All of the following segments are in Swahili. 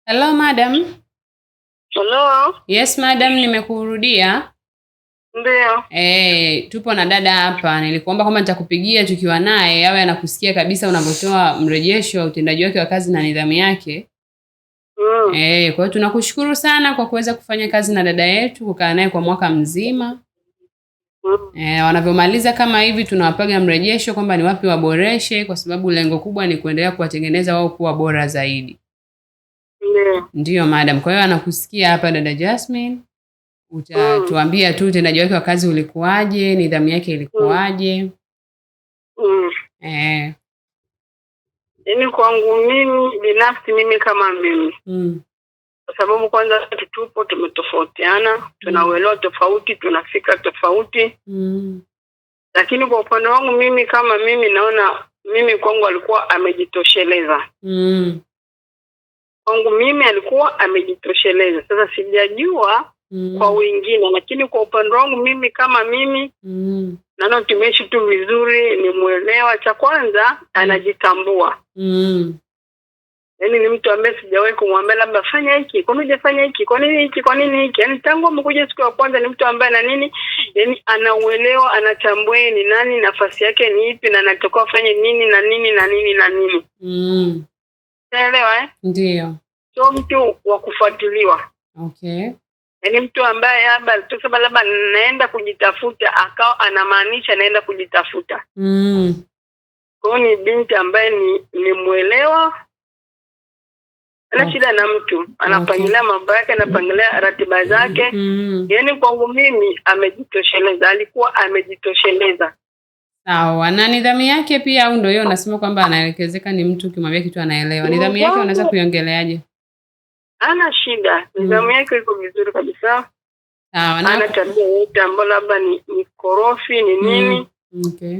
Hello madam. Hello? Yes madam, nimekurudia. Ndio. Tupo na dada hapa. Nilikuomba kwamba nitakupigia tukiwa naye awe anakusikia kabisa unapotoa mrejesho wa utendaji wake wa kazi na nidhamu yake. Kwa hiyo tunakushukuru sana kwa kuweza kufanya kazi na dada yetu, kukaa naye kwa mwaka mzima. Wanavyomaliza kama hivi tunawapaga mrejesho kwamba ni wapi waboreshe, kwa sababu lengo kubwa ni kuendelea kuwatengeneza wao kuwa bora zaidi. Ndio madam. Kwa hiyo anakusikia hapa dada Jasmine. Utatuambia tu utendaji wake wa kazi ulikuwaje, nidhamu yake ilikuwaje. Yaani kwangu mimi binafsi, mimi kama mimi. Kwa sababu kwanza tupo tumetofautiana, tunauelewa tofauti, tunafika tofauti. Lakini kwa upande wangu mimi kama mimi naona mimi kwangu alikuwa amejitosheleza. Kwangu mimi alikuwa amejitosheleza. Sasa sijajua kwa wengine, lakini kwa upande wangu mimi kama mimi naona tumeishi tu vizuri, ni muelewa. Cha kwanza anajitambua. Yaani ni mtu ambaye sijawahi kumwambia labda fanya hiki, kwa nini hujafanya hiki, kwa nini hiki, kwa nini hiki. Yaani tangu amekuja siku ya kwanza ni mtu ambaye na nini, yaani anauelewa, anatambua ni nani, nafasi yake ni ipi, na anatakiwa afanye nini na nini na nini na nini. Unaelewa Ndio. So mtu wa kufuatiliwa. Okay. Yaani mtu ambaye labda naenda kujitafuta, akao anamaanisha naenda kujitafuta. Kwa hiyo ni binti ambaye ni muelewa. Ana shida na mtu, anapangilia mambo yake, anapangilia ratiba zake. Yaani kwangu mimi amejitosheleza, alikuwa amejitosheleza. Sawa. Na nidhamu yake pia, au ndio hiyo unasema kwamba anaelekezeka, ni mtu ukimwambia kitu anaelewa. Nidhamu yake unaweza kuiongeleaje? Ana shida, nidhamu yake iko vizuri kabisa. Sawa. Ana tabia yote ambayo labda ni korofi ni nini. Okay.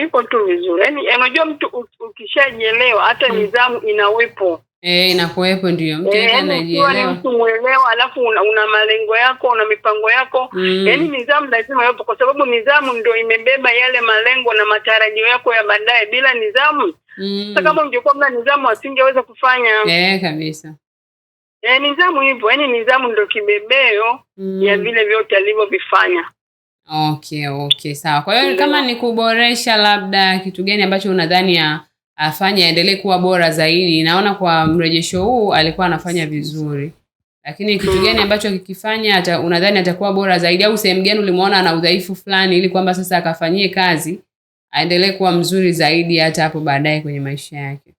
Iko tu vizuri. Yaani unajua mtu ukishajielewa hata nidhamu inawepo. Inakuwepo ndio. Mtu yeye anajielewa. Ni mtu muelewa, alafu una malengo yako, una mipango yako. Yaani nidhamu lazima iwepo, kwa sababu nidhamu ndio imebeba yale malengo na matarajio yako ya baadaye. Bila nidhamu, sasa kama ungekuwa mna nidhamu asingeweza kufanya. Kabisa. Nidhamu hivyo, yaani nidhamu ndio kibebeo ya vile vyote alivyovifanya. Okay, sawa. Kwa hiyo kama ni kuboresha, labda kitu gani ambacho unadhani afanye aendelee kuwa bora zaidi? Naona kwa mrejesho huu alikuwa anafanya vizuri. Lakini kitu gani ambacho kikifanya unadhani atakuwa bora zaidi, au sehemu gani ulimuona ana udhaifu fulani ili kwamba sasa akafanyie kazi aendelee kuwa mzuri zaidi hata hapo baadaye kwenye maisha yake?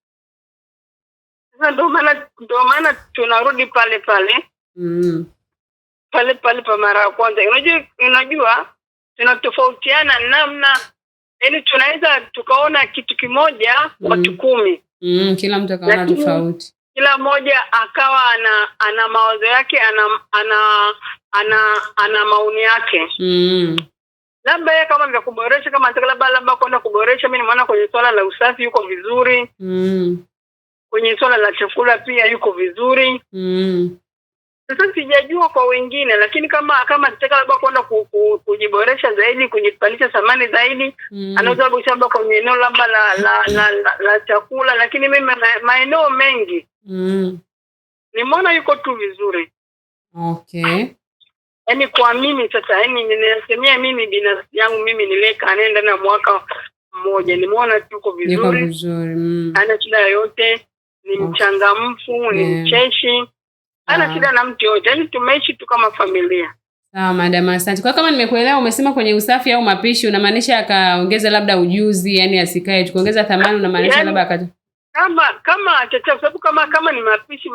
Sasa ndio maana tunarudi pale pale. Pale pale pa mara ya kwanza. Unajua tunatofautiana namna, yaani tunaweza tukaona kitu kimoja watu 10. Kila mtu akaona tofauti. Kila mmoja akawa ana mawazo yake, ana maoni yake. Labda yeye kama vya kuboresha, kama anataka labda kwenda kuboresha, mimi nimeona kwenye swala la usafi yuko vizuri. Kwenye swala la chakula pia yuko vizuri. Sasa sijajua kwa wengine, lakini kama nataka labda kwenda kujiboresha zaidi, kujipandisha thamani zaidi, anaweza kushamba kwenye eneo labda la chakula. Lakini mimi maeneo mengi nimeona yuko tu vizuri. Okay. Yaani kwa mimi sasa, yaani ninasemea mimi binafsi yangu, mimi nileka anaenda na mwaka mmoja, nimeona yuko vizuri. Yuko vizuri. Ana shida yoyote, ni mchangamfu, ni mcheshi. Ana shida na mtu yote. Yaani tumeishi tu kama familia. Sawa madam, asante. Kwa kama nimekuelewa, umesema kwenye usafi au mapishi unamaanisha akaongeza labda ujuzi, yani asikae tukuongeza thamani, unamaanisha labda kama achacha, sababu kama ni mapishi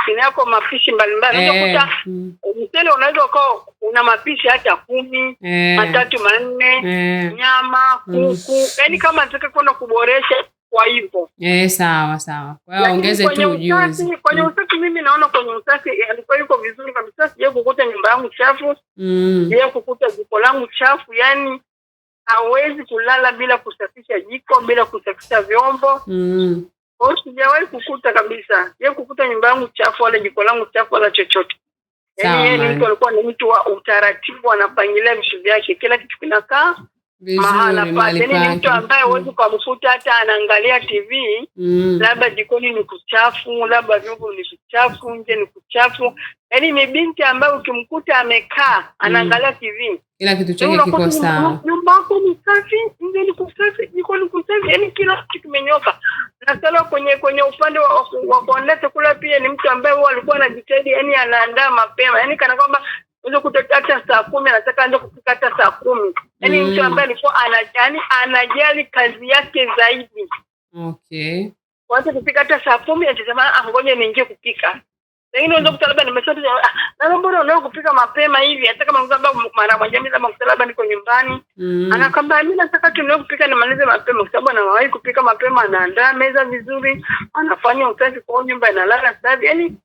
ni yako mapishi mbalimbali. Unakuta mtele unaweza ukawa una mapishi hata 10, 3, 4, nyama, kuku. Yaani kama nataka kwenda kuboresha kwa hivyo. Sawa. Kwa hiyo ongeze tu ujuzi. Kwenye usafi mimi naona kwenye usafi alikuwa yuko vizuri kabisa. Sije kukuta nyumba yangu chafu, sije kukuta jiko langu chafu. Yaani hawezi kulala bila kusafisha jiko, bila kusafisha vyombo. Kwa hiyo sijawahi kukuta kabisa. Sije kukuta nyumba yangu chafu wala jiko langu chafu wala chochote. Yaani yeye mtu alikuwa ni mtu wa utaratibu, anapangilia vitu vyake, kila kitu kinakaa mahala pake. Ni mtu ambaye huwezi kumkuta hata anaangalia TV, labda jikoni ni kuchafu, labda vyombo ni vichafu, nje ni kuchafu. Yaani ni binti ambaye ukimkuta amekaa anaangalia TV, kila kitu chake kiko sawa. Nyumba yako ni safi, nje ni kusafi, jikoni ni kusafi, yaani kila kitu kimenyoka. Na sala kwenye upande wa kuandaa chakula pia ni mtu ambaye huwa alikuwa anajitahidi, yaani anaandaa mapema. Yaani kana kwamba unaweza kutaka hata saa 10 anataka anze kupika hata saa 10. Yaani mtu ambaye alikuwa anajali kazi yake zaidi. Okay. Kwanza kupika hata saa 10 atasema ngoja niingie kupika. Lakini unaweza kuta labda nimeshoto na mbona unao kupika mapema hivi, hata kama mzamba mara moja mimi labda labda niko nyumbani. Anakwambia mimi nataka tunao kupika nimalize mapema kwa sababu anawahi kupika mapema, anaandaa meza vizuri, anafanya usafi kwa nyumba, inalala safi. Yaani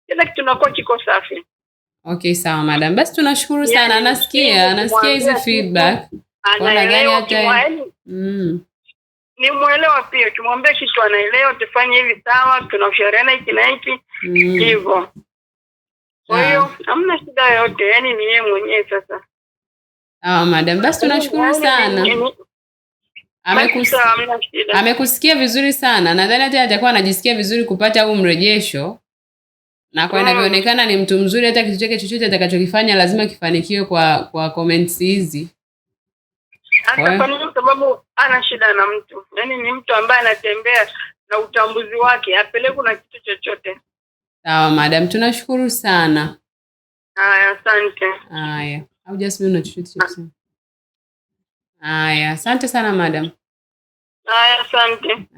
kila kitu kinakuwa kiko safi. Okay, sawa madam. Basi tunashukuru sana. Anasikia hizo feedback. Anaelewa ni muelewa pia. Tumwambie kitu anaelewa, tufanye hivi sawa, tunashauriana hiki na hiki. Hivyo. Kwa hiyo hamna shida yote, yani ni yeye mwenyewe sasa. Madam, basi tunashukuru sana. Amekusikia vizuri sana. Nadhani hata atakuwa anajisikia vizuri kupata huu mrejesho. Na kwa inavyoonekana ni mtu mzuri, hata kitu chake chochote atakachokifanya lazima kifanikiwe kwa comments hizi. Hata kwa sababu ana shida na mtu. Yaani ni mtu ambaye anatembea na utambuzi wake, apeleke na kitu chochote. Sawa madam, tunashukuru sana. Haya, asante. Haya, au Jasmine una chochote cha kusema? Haya, asante sana madam. Haya, asante.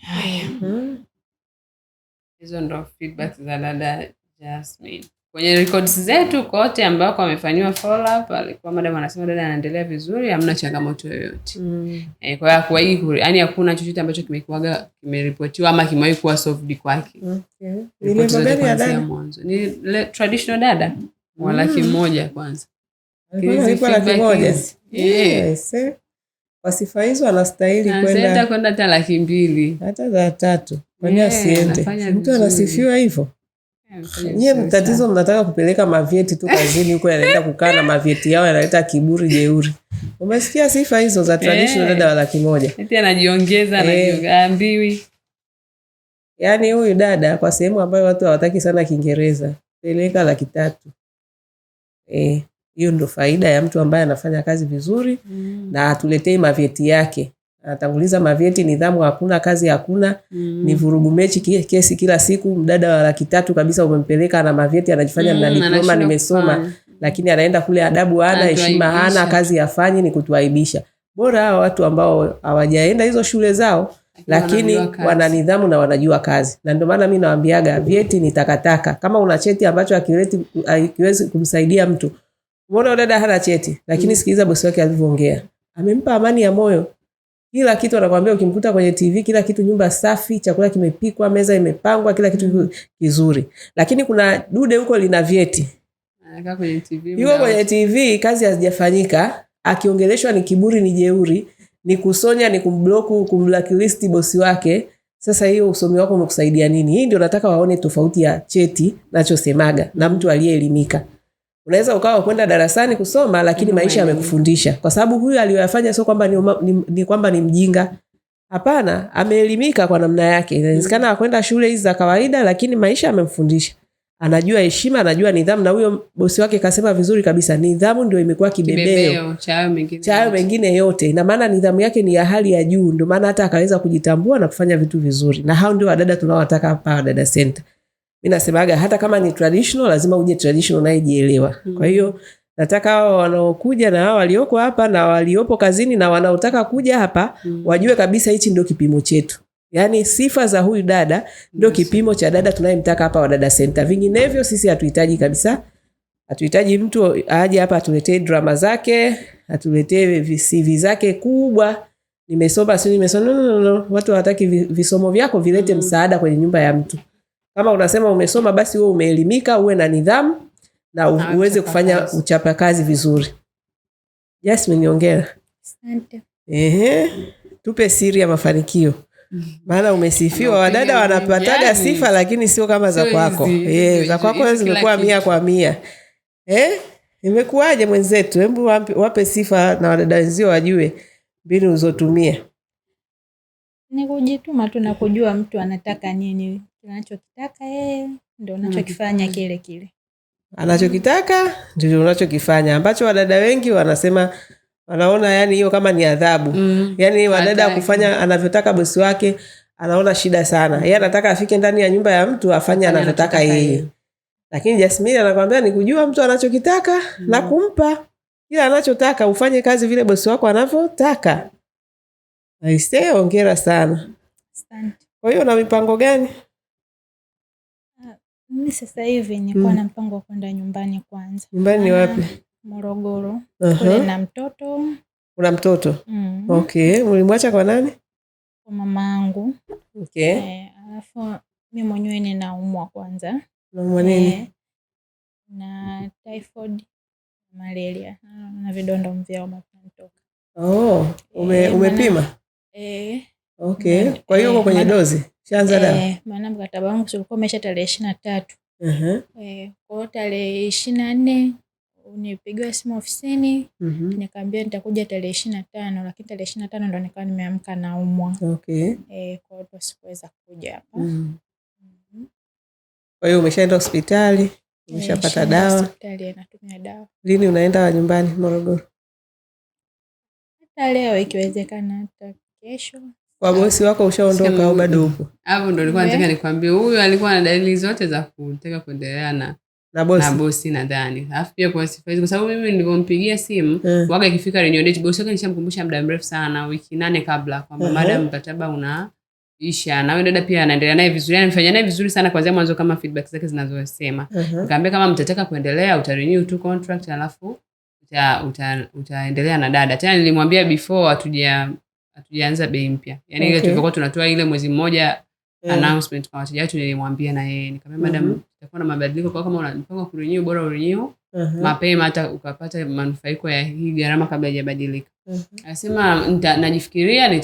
Haya. Hizo ndo feedback za dada Jasmine. Kwenye records zetu kote ambako amefanywa follow up, alikuwa madam anasema dada anaendelea vizuri, hamna changamoto yoyote. Kwa hiyo yani hakuna chochote ambacho kimeripotiwa ama kimewahi kuwa solved kwake. Ni mbele ya dada mwanzo. Ni traditional dada wa $100,000 kwanza. Alikuwa $100,000. Yes. Kwa sifa hizo anastahili kwenda hata $200,000 hata za 3. Kwa nini asiende? Mtu anasifiwa hivyo. Nyie mtatizo mnataka kupeleka mavyeti tu kazini huko, yanaenda kukaa na mavyeti yao yanaleta kiburi jeuri. Umesikia sifa hizo za traditional dada wa $100,000? Eti anajiongeza anaambiwi. Yaani huyu dada kwa sehemu ambayo watu hawataki sana Kiingereza, peleka $300,000. Hiyo ndo faida ya mtu ambaye anafanya kazi vizuri na atuletei mavyeti yake. Anatanguliza mavyeti, nidhamu hakuna, kazi hakuna, ni vurugu mechi kesi kila siku. Mdada wa $300,000 kabisa umempeleka na mavyeti, anajifanya na diploma nimesoma, lakini anaenda kule adabu hana, heshima hana, kazi hafanyi, ni kutuaibisha. Bora hao watu ambao hawajaenda hizo shule zao lakini wana nidhamu na wanajua kazi. Na ndio maana mimi nawaambiaga vyeti ni takataka. Kama una cheti ambacho hakiwezi kumsaidia mtu. Umeona dada hana cheti, lakini sikiliza bosi wake alivyoongea. Amempa amani ya moyo. Kila kitu anakuambia, ukimkuta kwenye TV, kila kitu nyumba safi, chakula kimepikwa, meza imepangwa, kila kitu kizuri. Lakini kuna dude huko lina vyeti. Anakaa kwenye TV. Yuko kwenye TV, kazi hazijafanyika, akiongeleshwa ni kiburi, ni jeuri, ni kusonya, ni kumblock, kumblacklist bosi wake. Sasa hiyo usomi wako umekusaidia nini? Hii ndio nataka waone tofauti ya cheti nachosemaga na mtu aliyeelimika. Unaweza ukawa kwenda darasani kusoma lakini maisha yamekufundisha. Kwa sababu huyu aliyoyafanya sio kwamba ni kwamba ni mjinga. Hapana, ameelimika kwa namna yake. Inawezekana akwenda shule hizi za kawaida lakini maisha yamemfundisha. Anajua heshima, anajua nidhamu, na huyo bosi wake kasema vizuri kabisa, nidhamu ndio imekuwa kibebeo. Chayo mengine yote. Ina maana nidhamu yake ni ya hali ya juu, ndio maana hata akaweza kujitambua na kufanya vitu vizuri. Na hao ndio wadada tunaowataka hapa Wadada Center. Mimi nasemaga hata kama ni traditional lazima uje traditional unayejielewa. Kwa hiyo nataka hao wanaokuja na hao walioko hapa na waliopo kazini na wanaotaka kuja hapa wajue kabisa hichi ndio kipimo chetu. Yaani sifa za huyu dada ndio kipimo cha dada tunayemtaka hapa Wadada Center. Vinginevyo sisi hatuhitaji kabisa. Hatuhitaji mtu aje hapa atuletee drama zake, atuletee CV zake kubwa. Nimesoma. No. Watu hawataki visomo vyako vilete msaada kwenye nyumba ya mtu. Kama unasema umesoma basi wewe umeelimika, uwe na nidhamu na uweze kufanya uchapa kazi vizuri. Jasmine, ongea. Asante. Tupe siri ya mafanikio. Maana umesifiwa. Wadada wanapataga sifa lakini sio kama za kwako. Za kwako zimekuwa 100 kwa 100. Imekuwaje mwenzetu? Hebu wape sifa na wadada wenzio wajue mbinu ulizotumia. Ni kujituma tu na kujua mtu anataka nini. Anachokitaka yeye ndio unachokifanya kile kile. Anachokitaka ndio unachokifanya. Ambacho wadada wengi wanasema wanaona yani hiyo kama ni adhabu. Yani wadada kufanya anavyotaka bosi wake anaona shida sana. Yeye anataka afike ndani ya nyumba ya mtu afanye anavyotaka yeye. Lakini Jasmine anakuambia ni kujua mtu anachokitaka na kumpa kila anachotaka, ufanye kazi vile bosi wako anavyotaka. Aisee, hongera sana. Asante. Kwa hiyo una mipango gani? Mimi sasa hivi nilikuwa na mpango wa kwenda nyumbani kwanza. Nyumbani ni wapi? Morogoro. Kule na mtoto. Una mtoto? Okay, ulimwacha kwa nani? Kwa mamangu. Okay. Alafu mimi mwenyewe ninaumwa kwanza. Unaumwa nini? Na typhoid, malaria, na vidonda vya vinatoka. Umepima? Okay. Kwa hiyo uko kwenye dozi? Shaanza dawa? Maana mkataba wangu ulikuwa umesha tarehe 23. Kwa tarehe 24 unipigiwa simu ofisini, nikaambia nitakuja tarehe 25, lakini tarehe 25 ndo nikawa nimeamka naumwa. Okay. Kwa hiyo sikuweza kuja hapa. Kwa hiyo umeshaenda hospitali? Umeshapata dawa? Hospitali natumia dawa. Lini unaenda nyumbani Morogoro? Hata leo ikiwezekana, hata kesho. Kwa bosi wako ushaondoka au bado upo? Hapo ndo nilikuwa nataka nikwambie, huyu alikuwa na dalili zote za kutaka kuendelea na bosi nadhani. Alafu pia kwa sifa hizo, kwa sababu mimi nilipompigia simu waga ikifika renew date, bosi wake nishamkumbusha muda mrefu sana, wiki 8 kabla, kwamba madam mkataba unaisha na wewe dada pia anaendelea naye vizuri, anafanya naye vizuri sana kuanzia mwanzo kama feedback zake zinazosema. Nikamwambia kama mtataka kuendelea utarenew tu contract, alafu utaendelea na dada. Tena nilimwambia before hatujaanza bei mpya. Yaani ile tulikuwa tunatoa ile mwezi mmoja announcement kwa wateja wetu, nilimwambia na yeye. Nikamwambia madam tutakuwa na mabadiliko, kwa kama unapanga kurenew bora urenew mapema hata ukapata manufaiko ya hii gharama kabla haijabadilika. Akasema najifikiria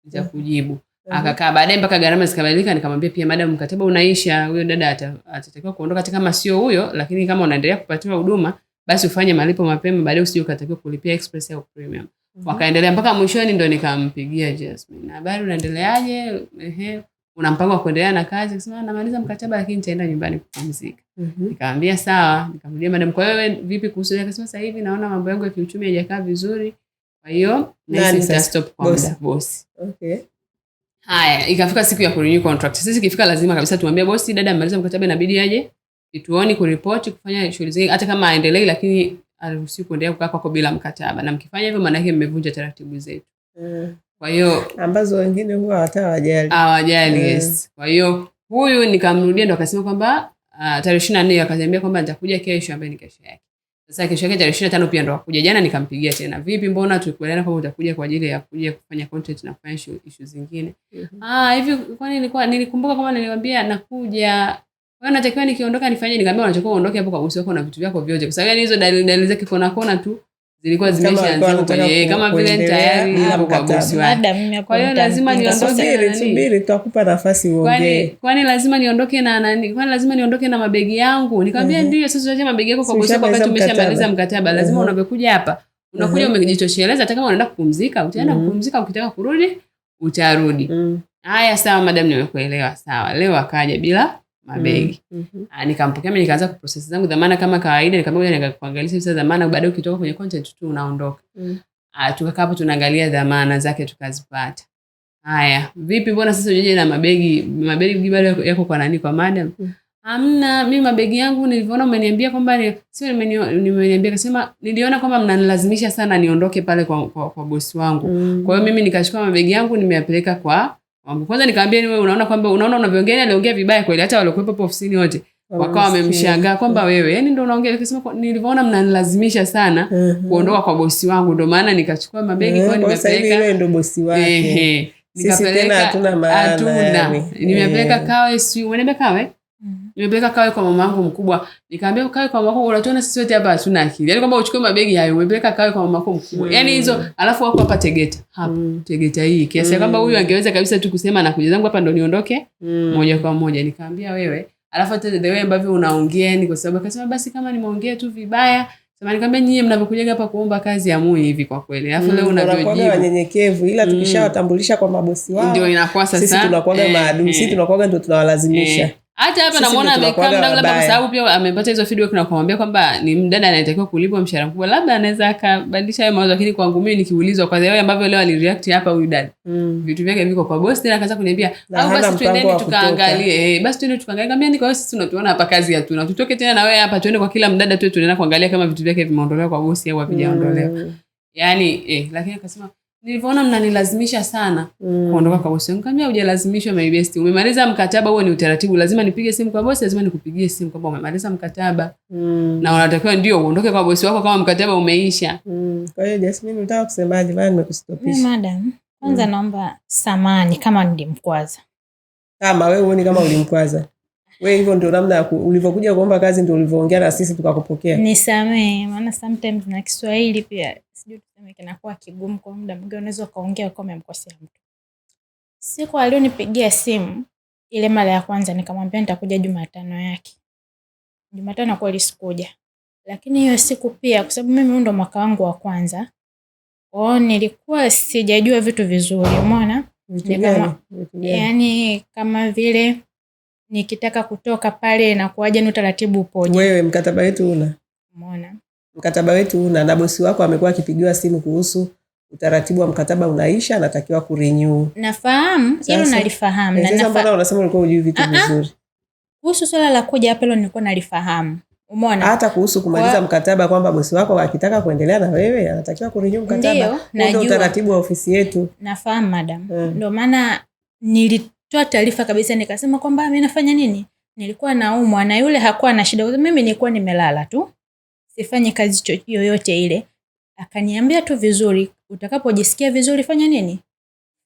nitakujibu. Akakaa baadaye mpaka gharama zikabadilika, nikamwambia pia madam mkataba unaisha, huyo dada atatakiwa kuondoka hata kama sio huyo, lakini kama unaendelea kupatiwa huduma basi ufanye malipo mapema, baadaye usije ukatakiwa kulipia express au premium. Wakaendelea mpaka mwishoni ndo nikampigia Jasmine. Habari unaendeleaje? Una mpango wa kuendelea na kazi? Akasema namaliza mkataba lakini nitaenda nyumbani kupumzika. Nikamwambia sawa, nikamwambia madam kwa wewe vipi kuhusu? Akasema sasa hivi naona mambo yangu ya kiuchumi hayajakaa vizuri. Kwa hiyo nita stop kwa muda bosi. Okay. Haya, ikafika siku ya kurenew contract. Sisi ikifika lazima kabisa tuambie bosi dada amaliza mkataba inabidi aje kituoni kuripoti kufanya shughuli zake, hata kama aendelee lakini aruhusiwi kuendelea kukaa kwako bila mkataba. Na mkifanya hivyo maana yake mmevunja taratibu zetu. Kwa hiyo ambazo wengine huwa hata hawajali. Yes. Kwa hiyo huyu nikamrudia ndo akasema kwamba tarehe 24 akaniambia kwamba nitakuja kesho, ambaye ni kesho yake. Sasa kesho yake tarehe 25 pia ndo akuja. Jana nikampigia tena, vipi mbona tulikubaliana kwamba utakuja kwa ajili ya kuja kufanya content na kufanya issues zingine. Hivi kwani nilikumbuka kama niliwaambia nakuja. Wewe unatakiwa nikiondoka nifanye, nikamwambia unatakiwa uondoke hapo kwa bosi wako na vitu vyako vyote. Kwa sababu hizo dalili zake kona tu zilikuwa zimeshaanza kwenye kama vile tayari hapo kwa bosi wako. Kwa hiyo lazima niondoke. Subiri tutakupa nafasi uongee. Kwani lazima niondoke na nani? Kwani lazima niondoke na mabegi yangu? Nikamwambia ndio, sasa tuache mabegi yako kwa bosi wako wakati umeshamaliza mkataba. Lazima unapokuja hapa unakuja umejitosheleza, hata kama unaenda kupumzika, utaenda kupumzika, ukitaka kurudi utarudi. Haya sawa madam, nimekuelewa. Sawa. Leo akaja bila mabegi. Nikampokea mimi, nikaanza kuprocess zangu dhamana kama kawaida. Nikamwambia nikakuangalia sasa dhamana, baadaye ukitoka kwenye content tu unaondoka. Tukakaa hapo tunaangalia dhamana zake tukazipata. Haya, vipi mbona sasa uje na mabegi bado yako kwa nani, kwa madam? Hamna, mimi mabegi yangu nilivyoona umeniambia kwamba sio nimeniambia, akasema niliona kwamba mnanilazimisha sana niondoke pale kwa bosi wangu. Kwa hiyo mimi nikachukua mabegi yangu nimeyapeleka kwa kwanza. Nikamwambia wewe unaona unavyoongea, aliongea vibaya kweli, hata wale kuepo ofisini wote wakawa wamemshangaa kwamba wewe yani ndio unaongea. Akasema nilivyoona mnanilazimisha sana kuondoka kwa bosi wangu, ndio maana nikachukua mabegi kwa nimepeleka. Wewe ndio bosi wake. Nikapeleka hatuna nimepeleka Kawe, si unaenda Kawe? nimepeleka kawe kwa mama yangu mkubwa. Nikamwambia kawe kwa mama yako, unatuona sisi wote hapa hatuna akili. Yaani kwamba uchukue mabegi hayo umepeleka kawe kwa mama yako mkubwa. Yaani hizo alafu wako hapa Tegeta. Hapa Tegeta hii. Kiasi kwamba huyu angeweza kabisa tu kusema na kuja zangu hapa ndo niondoke moja kwa moja. Nikamwambia wewe, alafu hata the way ambavyo unaongea ni kwa sababu akasema basi kama nimeongea tu vibaya. Sema nikamwambia nyinyi mnapokuja hapa kuomba kazi ya Mungu hivi kwa kweli. Alafu leo unavyojibu wanyenyekevu, ila tukishawatambulisha kwa mabosi wao ndio inakuwa sasa sisi tunakuwa maadui, sisi tunakuwa ndio tunawalazimisha. Hata hapa namuona amekaa mdogo, labda kwa sababu pia amepata hizo feedback na kumwambia kwamba ni mdada anayetakiwa kulipwa mshahara mkubwa, labda anaweza akabadilisha hayo mawazo. Lakini kwangu mimi nikiulizwa kwa sababu ambavyo leo alireact hapa huyu dada, vitu vyake viko kwa boss, tena akaanza kuniambia au basi twendeni tukaangalie, basi twende tukaangalie. Kama ni kwa sisi tunatuona hapa kazi hatuna, tutoke tena na wewe hapa twende kwa kila mdada tu tunaenda kuangalia kama vitu vyake vimeondolewa kwa boss au havijaondolewa. Yani lakini akasema nilivyoona mnanilazimisha sana kuondoka kwa bosi. Nikamwambia hujalazimishwa my best. Umemaliza mkataba, huo ni utaratibu. Lazima nipige simu kwa bosi, lazima nikupigie simu kwamba umemaliza mkataba. Na unatakiwa ndio uondoke kwa bosi wako kama mkataba umeisha. Kwa hiyo Jasmine unataka kusemaje? Maana nimekustopisha. Madam, kwanza naomba samani kama nilimkwaza. Kama wewe uone kama ulimkwaza. Wewe hivyo ndio namna ulivyokuja kuomba kazi ndio ulivyoongea na sisi tukakupokea. Nisamee, maana sometimes na Kiswahili pia sijui tuseme kinakuwa kigumu kwa muda mwingine, unaweza kaongea kama umemkosea mtu. Siku alionipigia simu ile mara ya kwanza nikamwambia nitakuja Jumatano yake. Jumatano kweli sikuja. Lakini hiyo siku pia kwa sababu mimi ndo mwaka wangu wa kwanza, nilikuwa sijajua vitu vizuri, umeona? Yaani kama vile nikitaka kutoka pale na kuaje ni utaratibu upoje. Wewe mkataba wetu una. Umeona? Mkataba wetu una na bosi wako amekuwa akipigiwa simu kuhusu utaratibu wa mkataba unaisha, anatakiwa kurenew. Nafahamu, hilo nalifahamu. Na sasa mbona unasema ulikuwa hujui vitu vizuri? Kuhusu swala la kuja hapa leo nilikuwa nalifahamu. Umeona? Hata kuhusu kumaliza mkataba kwamba bosi wako akitaka kuendelea na wewe anatakiwa kurenew mkataba. Ndio utaratibu wa ofisi yetu. Nafahamu madam. Ndio maana nilitoa taarifa kabisa nikasema kwamba mimi nafanya nini? Nilikuwa naumwa na yule hakuwa na shida. Mimi nilikuwa nimelala tu. Sifanye kazi yoyote ile. Akaniambia tu vizuri, utakapojisikia vizuri fanya nini?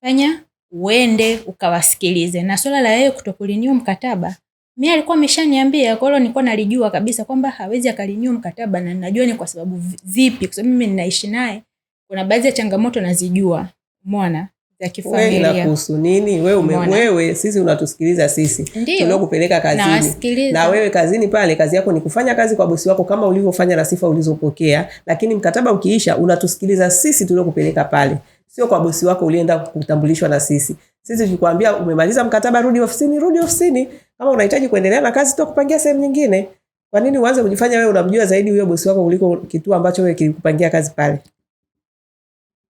Fanya uende ukawasikilize. Na swala la yeye kutokurenew mkataba, mimi alikuwa ameshaniambia, kwa hiyo nilikuwa nalijua kabisa kwamba hawezi akarenew mkataba, na ninajua ni kwa sababu vipi, kwa sababu mimi ninaishi naye. Kuna baadhi ya changamoto nazijua. Umeona? Za kifamilia. Wewe kuhusu nini? Wewe sisi unatusikiliza sisi. Tuliokupeleka kazini. Na wewe kazini pale kazi yako ni kufanya kazi kwa bosi wako kama ulivyofanya na sifa ulizopokea, lakini mkataba ukiisha unatusikiliza sisi tuliokupeleka pale. Sio kwa bosi wako ulienda kutambulishwa na sisi. Sisi tukikwambia umemaliza mkataba rudi ofisini. Kama unahitaji kuendelea na kazi tutakupangia sehemu nyingine. Kwa nini uanze kujifanya wewe unamjua zaidi huyo bosi wako kuliko kituo ambacho wewe kilikupangia kazi pale?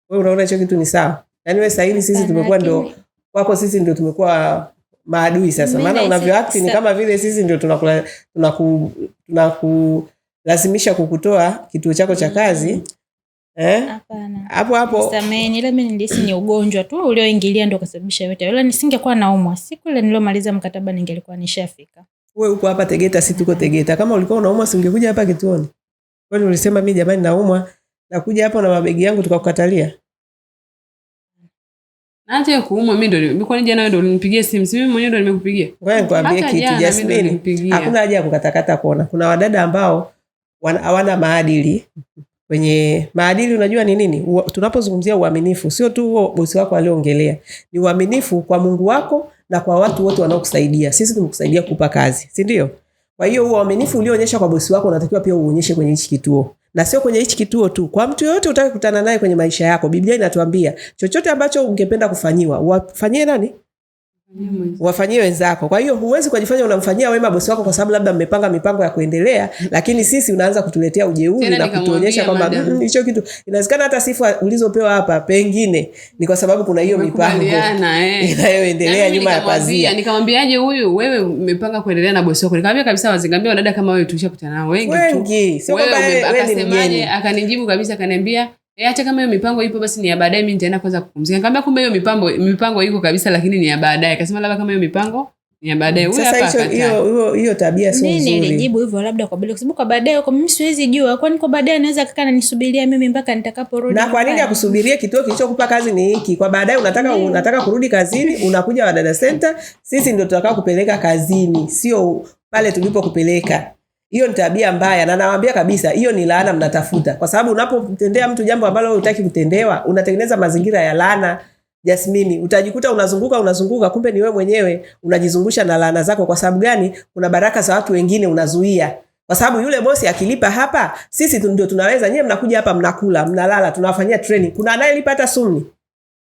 Wewe unaona hicho kitu ni sawa? Yaani wewe sasa hivi sisi tumekuwa ndio wako, sisi ndio tumekuwa maadui sasa. Maana unavyoact ni kama vile sisi ndio tunakulazimisha kukutoa kituo chako cha kazi. Hapana. Hapo. Samahani, ile mimi nilisi ni ugonjwa tu ulioingilia ndio kusababisha yote. Wala nisingekuwa naumwa. Siku ile nilomaliza mkataba ningelikuwa nishafika. Wewe uko hapa Tegeta, sisi tuko Tegeta. Kama ulikuwa unaumwa usingekuja hapa kituoni. Kwani ulisema mimi jamani naumwa nakuja hapa na mabegi yangu tukakukatalia? Na hata kuumwa mimi ndio nilikuwa nje nawe ndio ulinipigia simu. Mimi mwenyewe ndio nimekupigia. Wewe nikwambie kitu Jasmine, hakuna haja ya kukatakata kona. Kuna wadada ambao hawana maadili. Kwenye maadili unajua ni nini? Tunapozungumzia uaminifu, sio tu huo bosi wako aliongelea. Ni uaminifu kwa Mungu wako na kwa watu wote wanaokusaidia. Sisi tumekusaidia kukupa kazi, si ndio? Kwa hiyo huo uaminifu ulioonyesha kwa bosi wako unatakiwa pia uonyeshe kwenye hichi kituo. Na sio kwenye hichi kituo tu. Kwa mtu yote utakayekutana naye kwenye maisha yako, Biblia inatuambia chochote ambacho ungependa kufanyiwa, wafanyie nani? Wafanyie wenzako. Kwa hiyo huwezi kujifanya unamfanyia wema bosi wako kwa sababu labda mmepanga mipango ya kuendelea, lakini sisi unaanza kutuletea ujeuri na kutuonyesha kwamba hicho kitu inawezekana hata sifa ulizopewa hapa pengine ni kwa sababu kuna hiyo mipango inayoendelea nyuma ya pazia. Nikamwambiaje huyu, wewe umepanga kuendelea na bosi wako? Nikamwambia kabisa wazingaambia dada kama wewe tulishakutana nao wengi. Sio kwamba wewe ni mgeni. Akanijibu kabisa akaniambia acha kama hiyo mipango ipo basi ni ya baadaye, mimi nitaenda kwanza kupumzika. Nikamwambia kumbe hiyo mipango iko kabisa lakini ni ya baadaye. Akasema labda kama hiyo mipango ni ya baadaye. Huyu hapa akata. Hiyo tabia sio nzuri. Mimi nilijibu hivyo labda kwa bila sababu kwa baadaye kwa mimi siwezi jua. Kwani kwa baadaye anaweza kukaa nisubiria mimi mpaka nitakaporudi. Na kwa nini akusubirie kituo kilichokupa kazi ni hiki? Kwa baadaye unataka kurudi kazini, unakuja Wadada Center, sisi ndio tutakao kupeleka kazini. Sio pale tulipokupeleka. Hiyo ni tabia mbaya, na nawaambia kabisa hiyo ni laana mnatafuta, kwa sababu unapomtendea mtu jambo ambalo hutaki kutendewa, unatengeneza mazingira ya laana. Jasmine, utajikuta unazunguka, kumbe ni wewe mwenyewe unajizungusha na laana zako. Kwa sababu gani? Kuna baraka za watu wengine unazuia. Kwa sababu yule bosi akilipa hapa, sisi ndio tunaweza. Nyewe mnakuja hapa, mnakula, mnalala, tunawafanyia training. Kuna anayelipa hata sumni?